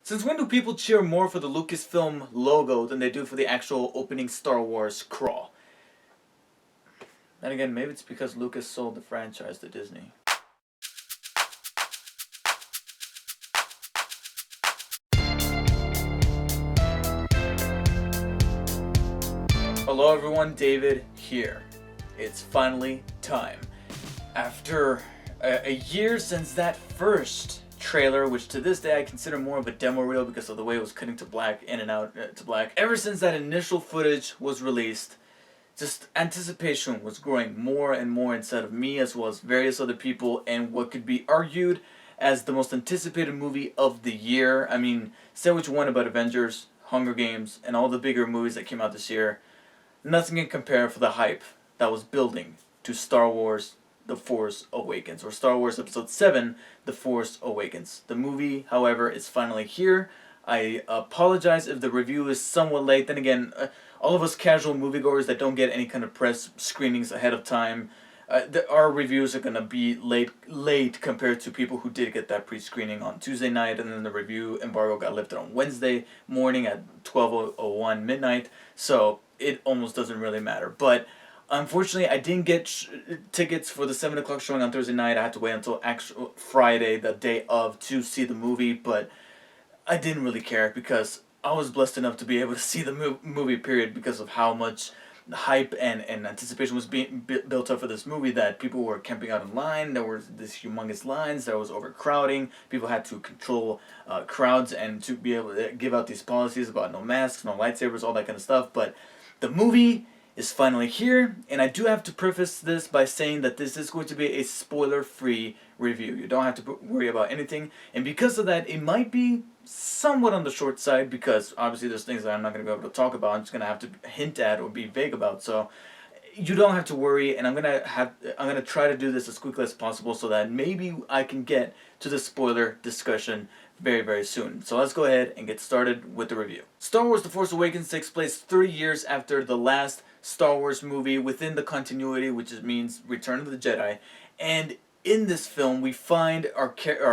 Since when do people cheer more for the Lucasfilm logo than they do for the actual opening Star Wars crawl? Then again, maybe it's because Lucas sold the franchise to Disney. Hello everyone, David here. It's finally time. After a year since that first trailer, which to this day I consider more of a demo reel because of the way it was cutting to black, in and out to black. Ever since that initial footage was released, just anticipation was growing more and more inside of me as well as various other people, and what could be argued as the most anticipated movie of the year. I mean, say what you want about Avengers, Hunger Games, and all the bigger movies that came out this year. Nothing can compare for the hype that was building to Star Wars The Force Awakens, or Star Wars Episode 7, The Force Awakens. The movie, however, is finally here. I apologize if the review is somewhat late. Then again, all of us casual moviegoers that don't get any kind of press screenings ahead of time, our reviews are going to be late compared to people who did get that pre-screening on Tuesday night, and then the review embargo got lifted on Wednesday morning at 12:01 midnight, so it almost doesn't really matter. But unfortunately, I didn't get tickets for the 7 o'clock showing on Thursday night. I had to wait until actual Friday, the day of, to see the movie, but I didn't really care because I was blessed enough to be able to see the movie, period, because of how much hype and anticipation was being built up for this movie, that people were camping out in line. There were these humongous lines. There was overcrowding. People had to control crowds and to be able to give out these policies about no masks, no lightsabers, all that kind of stuff. But the movie is finally here, and I do have to preface this by saying that this is going to be a spoiler-free review. You don't have to worry about anything, and because of that, it might be somewhat on the short side, because obviously there's things that I'm not going to be able to talk about. I'm just going to have to hint at or be vague about, so you don't have to worry, and I'm gonna try to do this as quickly as possible so that maybe I can get to the spoiler discussion very, very soon. So let's go ahead and get started with the review. Star Wars The Force Awakens takes place 3 years after the last Star Wars movie within the continuity, which means Return of the Jedi. And in this film, we find our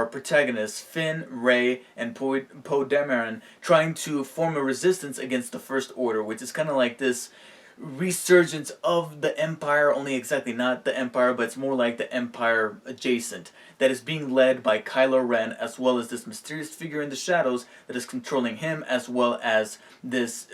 protagonists, Finn, Rey, and Poe Dameron, trying to form a resistance against the First Order, which is kind of like this resurgence of the Empire, only exactly not the Empire, but it's more like the Empire adjacent, that is being led by Kylo Ren, as well as this mysterious figure in the shadows that is controlling him, as well as this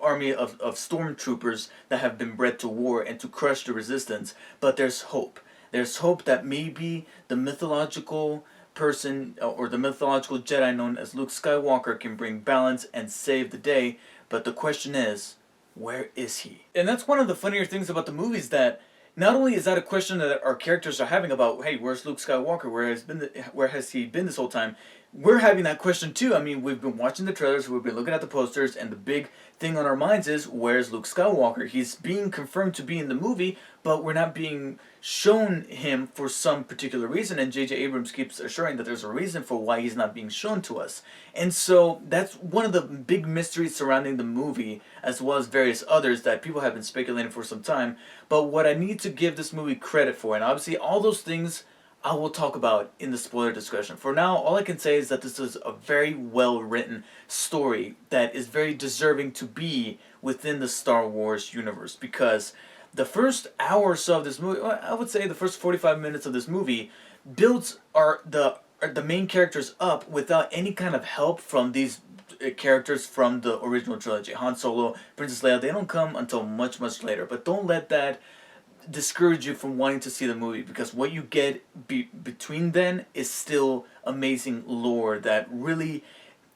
army of stormtroopers that have been bred to war and to crush the resistance. But there's hope. There's hope that maybe the mythological person, or the mythological Jedi known as Luke Skywalker, can bring balance and save the day. But the question is, where is he? And that's one of the funnier things about the movies, that not only is that a question that our characters are having about, hey, where's Luke Skywalker? Where has he been this whole time? We're having that question too. I mean, we've been watching the trailers, we've been looking at the posters, and the big thing on our minds is, where's Luke Skywalker? He's being confirmed to be in the movie, but we're not being shown him for some particular reason, and J.J. Abrams keeps assuring that there's a reason for why he's not being shown to us. And so that's one of the big mysteries surrounding the movie, as well as various others that people have been speculating for some time. But what I need to give this movie credit for, and obviously all those things I will talk about in the spoiler discussion. For now, all I can say is that this is a very well written story that is very deserving to be within the Star Wars universe, because the first hour or so of this movie, I would say the first 45 minutes of this movie, builds the main characters up without any kind of help from these characters from the original trilogy. Han Solo, Princess Leia, they don't come until much, much later. But don't let that discourage you from wanting to see the movie, because what you get between then is still amazing lore that really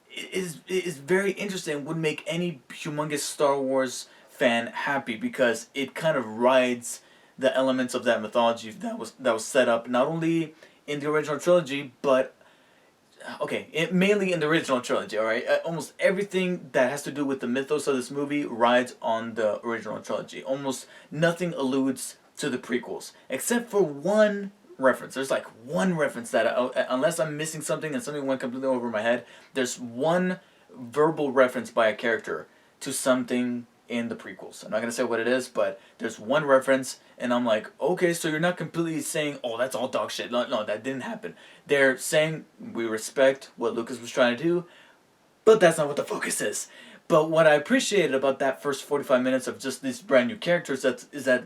is very interesting, would make any humongous Star Wars fan happy, because it kind of rides the elements of that mythology that was set up not only in the original trilogy, but mainly in the original trilogy, alright? Almost everything that has to do with the mythos of this movie rides on the original trilogy. Almost nothing alludes to the prequels, except for one reference. There's like one reference that, unless I'm missing something and something went completely over my head, there's one verbal reference by a character to something in the prequels. I'm not gonna say what it is, but there's one reference, and I'm like, okay, so you're not completely saying, oh, that's all dog shit. No, no, that didn't happen. They're saying we respect what Lucas was trying to do, but that's not what the focus is. But what I appreciated about that first 45 minutes of just these brand new characters is that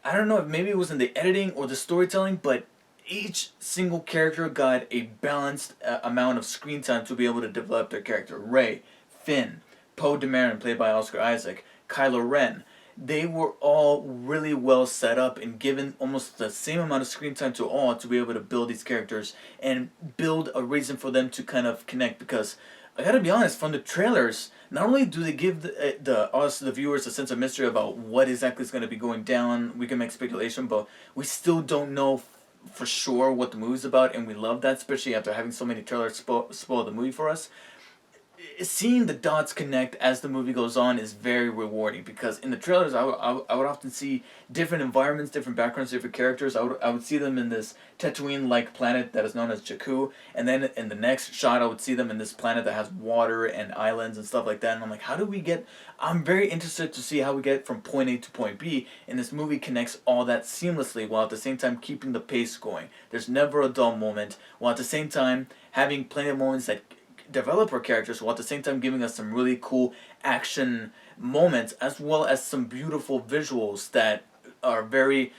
I don't know if maybe it was in the editing or the storytelling, but each single character got a balanced amount of screen time to be able to develop their character. Rey, Finn, Poe Dameron, played by Oscar Isaac, Kylo Ren. They were all really well set up and given almost the same amount of screen time to all to be able to build these characters and build a reason for them to kind of connect. Because I gotta be honest, from the trailers, not only do they give the viewers a sense of mystery about what exactly is going to be going down, we can make speculation, but we still don't know for sure what the movie's about, and we love that, especially after having so many trailers spoil the movie for us. Seeing the dots connect as the movie goes on is very rewarding, because in the trailers I would often see different environments, different backgrounds, different characters. I would see them in this Tatooine-like planet that is known as Jakku, and then in the next shot I would see them in this planet that has water and islands and stuff like that, and I'm like, how do we get... I'm very interested to see how we get from point A to point B, and this movie connects all that seamlessly while at the same time keeping the pace going. There's never a dull moment, while at the same time having plenty of moments that develop our characters, while at the same time giving us some really cool action moments, as well as some beautiful visuals that are very,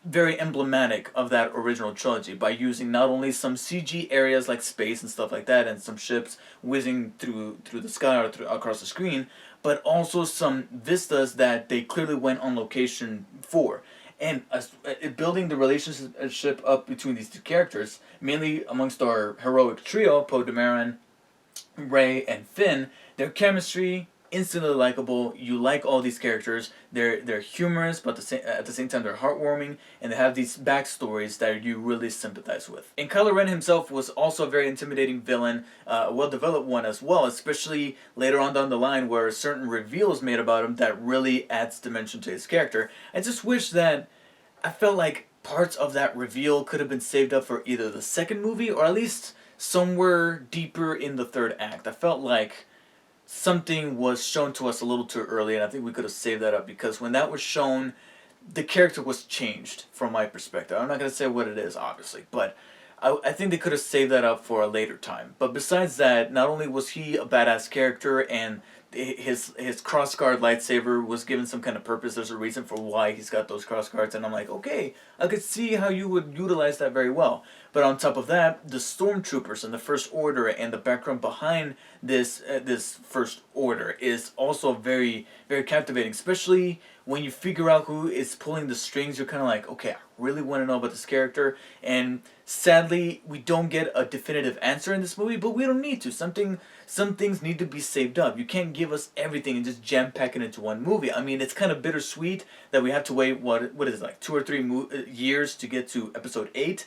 very emblematic of that original trilogy, by using not only some CG areas like space and stuff like that, and some ships whizzing through the sky or across the screen, but also some vistas that they clearly went on location for. And building the relationship up between these two characters, mainly amongst our heroic trio, Poe Dameron, Rey, and Finn, their chemistry, instantly likable. You like all these characters. They're humorous, but at the same time they're heartwarming, and they have these backstories that you really sympathize with. And Kylo Ren himself was also a very intimidating villain, a well-developed one as well, especially later on down the line where certain reveals made about him that really adds dimension to his character. I just wish that I felt like parts of that reveal could have been saved up for either the second movie or at least somewhere deeper in the third act. I felt like something was shown to us a little too early, and I think we could have saved that up, because when that was shown, the character was changed from my perspective. I'm not going to say what it is, obviously, but I think they could have saved that up for a later time. But besides that, not only was he a badass character, and his crossguard lightsaber was given some kind of purpose. There's a reason for why he's got those crossguards, and I'm like, okay, I could see how you would utilize that very well. But on top of that, the stormtroopers and the First Order and the background behind this First Order is also very, very captivating, especially when you figure out who is pulling the strings. You're kind of like, okay, I really want to know about this character. And sadly, we don't get a definitive answer in this movie, but we don't need to. Some things need to be saved up. You can't give us everything and just jam pack it into one movie. I mean, it's kind of bittersweet that we have to wait, what is it, like 2 or 3 years to get to episode 8.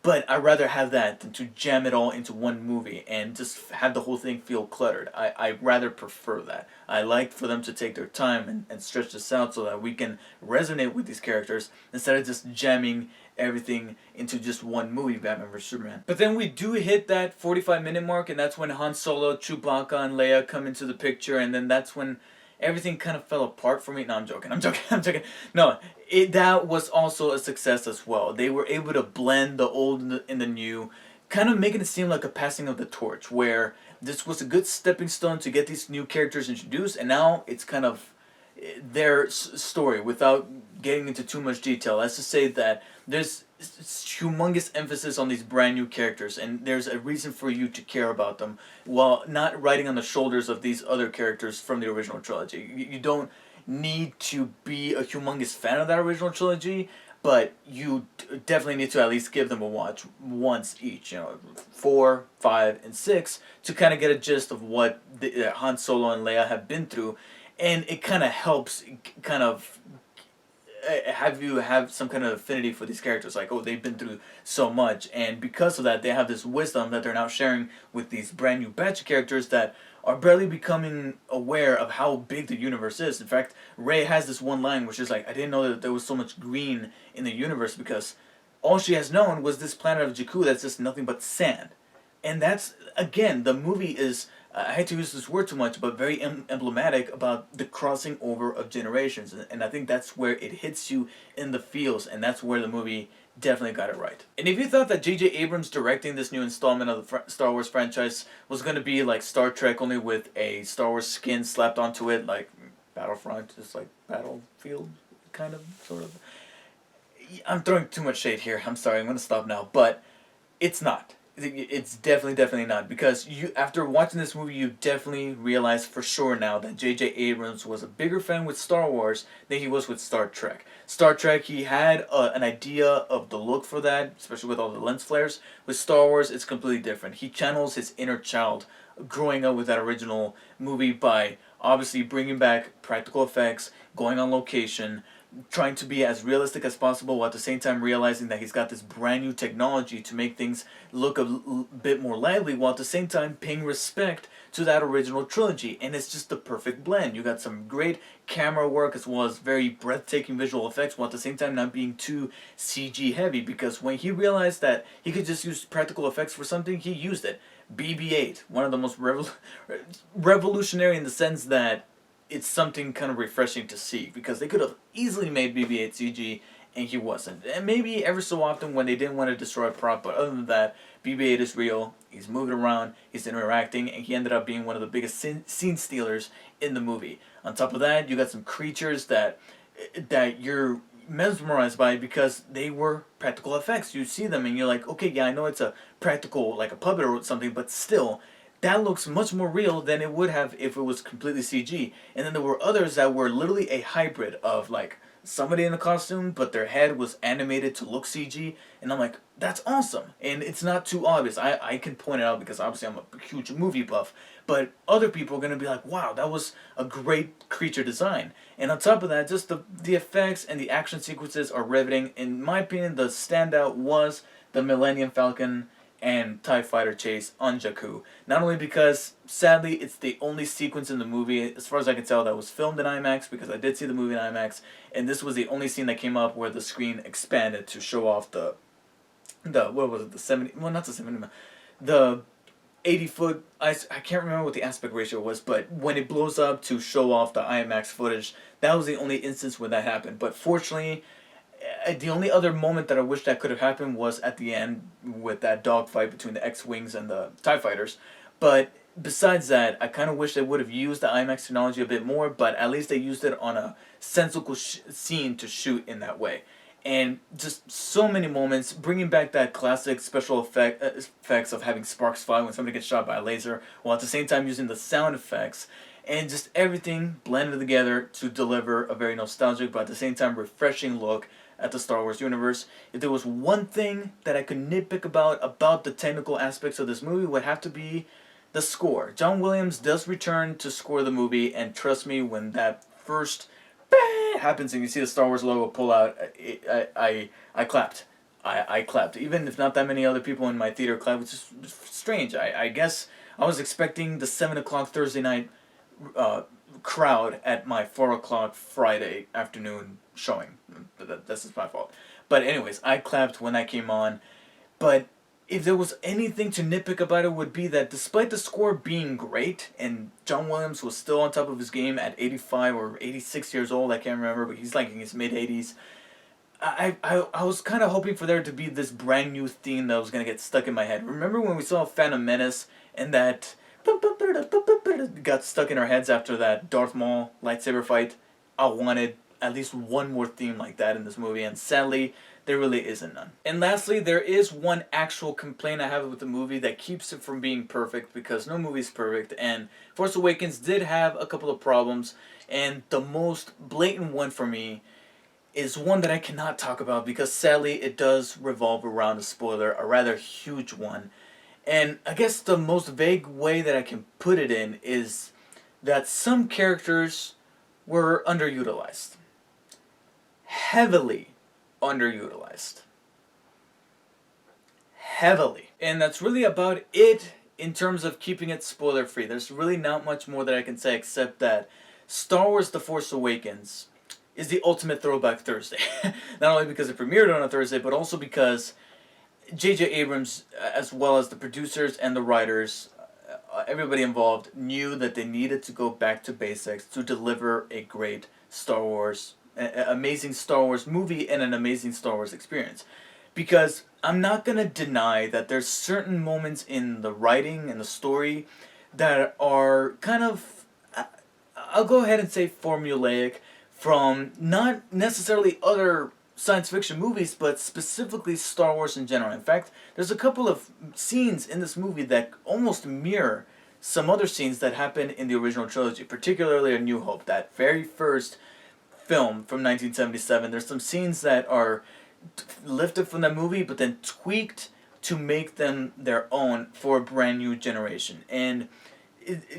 But I'd rather have that than to jam it all into one movie and just have the whole thing feel cluttered. I rather prefer that. I like for them to take their time and stretch this out so that we can resonate with these characters instead of just jamming everything into just one movie, Batman vs Superman. But then we do hit that 45-minute mark, and that's when Han Solo, Chewbacca, and Leia come into the picture, and then that's when everything kind of fell apart for me. No, I'm joking. No, that was also a success as well. They were able to blend the old and the new, kind of making it seem like a passing of the torch, where this was a good stepping stone to get these new characters introduced, and now it's kind of their story without getting into too much detail. Let's just say that there's humongous emphasis on these brand new characters, and there's a reason for you to care about them while not riding on the shoulders of these other characters from the original trilogy. You don't need to be a humongous fan of that original trilogy, but you definitely need to at least give them a watch once each, 4, 5, and 6, to kind of get a gist of what Han Solo and Leia have been through, and it kind of helps kind of have you have some kind of affinity for these characters, like, oh, they've been through so much, and because of that, they have this wisdom that they're now sharing with these brand new batch of characters that are barely becoming aware of how big the universe is. In fact, Rey has this one line which is like, I didn't know that there was so much green in the universe, because all she has known was this planet of Jakku that's just nothing but sand. And that's, again, the movie is I hate to use this word too much, but very emblematic about the crossing over of generations. And I think that's where it hits you in the feels, and that's where the movie definitely got it right. And if you thought that J.J. Abrams directing this new installment of the Star Wars franchise was going to be like Star Trek, only with a Star Wars skin slapped onto it, like Battlefront, just like Battlefield, kind of, sort of. I'm throwing too much shade here. I'm sorry. I'm going to stop now. But it's not. It's definitely not, because you, after watching this movie, you definitely realize for sure now that J.J. Abrams was a bigger fan with Star Wars than he was with Star Trek. Star Trek, he had an idea of the look for that, especially with all the lens flares. With Star Wars, it's completely different. He channels his inner child growing up with that original movie by obviously bringing back practical effects, going on location, trying to be as realistic as possible, while at the same time realizing that he's got this brand new technology to make things look a bit more lively, while at the same time paying respect to that original trilogy. And it's just the perfect blend. You got some great camera work as well as very breathtaking visual effects, while at the same time not being too CG heavy, because when he realized that he could just use practical effects for something, he used it. BB-8, one of the most revolutionary in the sense that it's something kind of refreshing to see, because they could have easily made BB-8 CG and he wasn't. And maybe ever so often when they didn't want to destroy a prop, but other than that, BB-8 is real, he's moving around, he's interacting, and he ended up being one of the biggest scene stealers in the movie. On top of that, you got some creatures that you're mesmerized by because they were practical effects. You see them and you're like, okay, yeah, I know it's a practical, like a puppet or something, but still, that looks much more real than it would have if it was completely CG. And then there were others that were literally a hybrid of like somebody in a costume, but their head was animated to look CG. And I'm like, that's awesome. And it's not too obvious. I can point it out because obviously I'm a huge movie buff. But other people are going to be like, wow, that was a great creature design. And on top of that, just the effects and the action sequences are riveting. In my opinion, the standout was the Millennium Falcon and TIE Fighter chase on Jakku. Not only because, sadly, it's the only sequence in the movie, as far as I can tell, that was filmed in IMAX, because I did see the movie in IMAX, and this was the only scene that came up where the screen expanded to show off the what was it, the 70, well, not the 70, the 80-foot, I can't remember what the aspect ratio was, but when it blows up to show off the IMAX footage, that was the only instance where that happened. But fortunately, the only other moment that I wish that could have happened was at the end with that dogfight between the X-Wings and the TIE Fighters. But besides that, I kind of wish they would have used the IMAX technology a bit more, but at least they used it on a sensible scene to shoot in that way. And just so many moments, bringing back that classic special effects of having sparks fly when somebody gets shot by a laser, while at the same time using the sound effects, and just everything blended together to deliver a very nostalgic but at the same time refreshing look at the Star Wars universe. If there was one thing that I could nitpick about the technical aspects of this movie, it would have to be the score. John Williams does return to score the movie, and trust me, when that first happens and you see the Star Wars logo pull out, I clapped. I clapped. Even if not that many other people in my theater clapped, which is strange. I guess I was expecting the 7 o'clock Thursday night crowd at my 4 o'clock Friday afternoon showing. This is my fault. But anyways, I clapped when that came on. But if there was anything to nitpick about it, would be that despite the score being great, and John Williams was still on top of his game at 85 or 86 years old, I can't remember, but he's like in his mid-80s, I was kind of hoping for there to be this brand new theme that was going to get stuck in my head. Remember when we saw Phantom Menace and that got stuck in our heads after that Darth Maul lightsaber fight? I wanted at least one more theme like that in this movie, and sadly, there really isn't none. And lastly, there is one actual complaint I have with the movie that keeps it from being perfect, because no movie is perfect, and Force Awakens did have a couple of problems, and the most blatant one for me is one that I cannot talk about because sadly it does revolve around a spoiler, a rather huge one. And I guess the most vague way that I can put it in is that some characters were underutilized. Heavily underutilized. Heavily. And that's really about it in terms of keeping it spoiler free. There's really not much more that I can say except that Star Wars The Force Awakens is the ultimate throwback Thursday. Not only because it premiered on a Thursday, but also because J.J. Abrams, as well as the producers and the writers everybody involved knew that they needed to go back to basics to deliver a great Star Wars, amazing Star Wars movie and an amazing Star Wars experience. Because I'm not going to deny that there's certain moments in the writing and the story that are kind of, I'll go ahead and say formulaic, from not necessarily other science fiction movies, but specifically Star Wars in general. In fact, there's a couple of scenes in this movie that almost mirror some other scenes that happen in the original trilogy, particularly A New Hope, that very first film from 1977. There's some scenes that are lifted from that movie, but then tweaked to make them their own for a brand new generation. And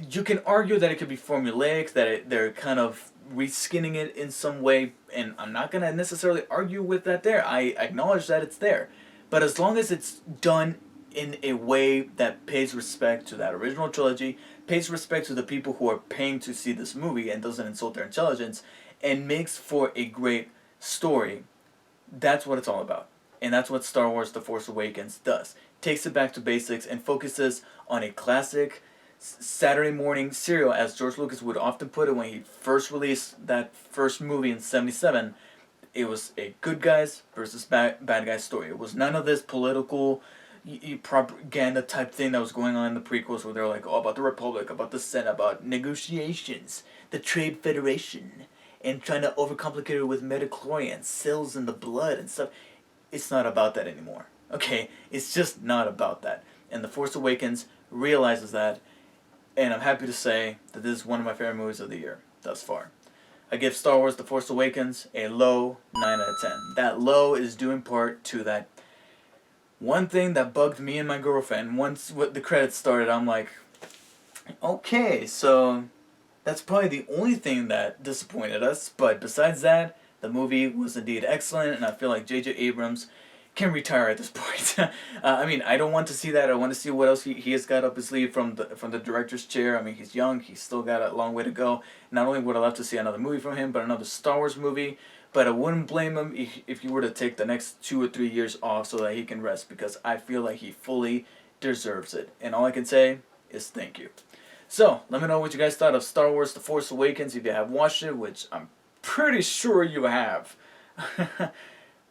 you can argue that it could be formulaic, that they're kind of reskinning it in some way, and I'm not going to necessarily argue with that there. I acknowledge that it's there. But as long as it's done in a way that pays respect to that original trilogy, pays respect to the people who are paying to see this movie and doesn't insult their intelligence, and makes for a great story, that's what it's all about. And that's what Star Wars The Force Awakens does. Takes it back to basics and focuses on a classic Saturday morning serial, as George Lucas would often put it when he first released that first movie in 77. It was a good guys versus bad guys story. It was none of this political propaganda type thing that was going on in the prequels, where they're like, oh, about the Republic, about the Senate, about negotiations, the Trade Federation, and trying to overcomplicate it with midichlorians, cells in the blood and stuff. It's not about that anymore. Okay? It's just not about that. And The Force Awakens realizes that, and I'm happy to say that this is one of my favorite movies of the year thus far. I give Star Wars The Force Awakens a low 9 out of 10. That low is due in part to that one thing that bugged me and my girlfriend. Once the credits started, I'm like, okay, so that's probably the only thing that disappointed us. But besides that, the movie was indeed excellent, and I feel like J.J. Abrams can retire at this point. I mean, I don't want to see that. I want to see what else he has got up his sleeve from the director's chair. I mean, he's young. He's still got a long way to go. Not only would I love to see another movie from him, but another Star Wars movie. But I wouldn't blame him if he were to take the next 2 or 3 years off so that he can rest, because I feel like he fully deserves it. And all I can say is thank you. So, let me know what you guys thought of Star Wars The Force Awakens if you have watched it, which I'm pretty sure you have.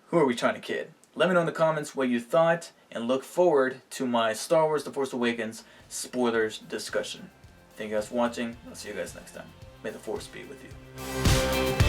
Who are we trying to kid? Let me know in the comments what you thought, and look forward to my Star Wars The Force Awakens spoilers discussion. Thank you guys for watching. I'll see you guys next time. May the Force be with you.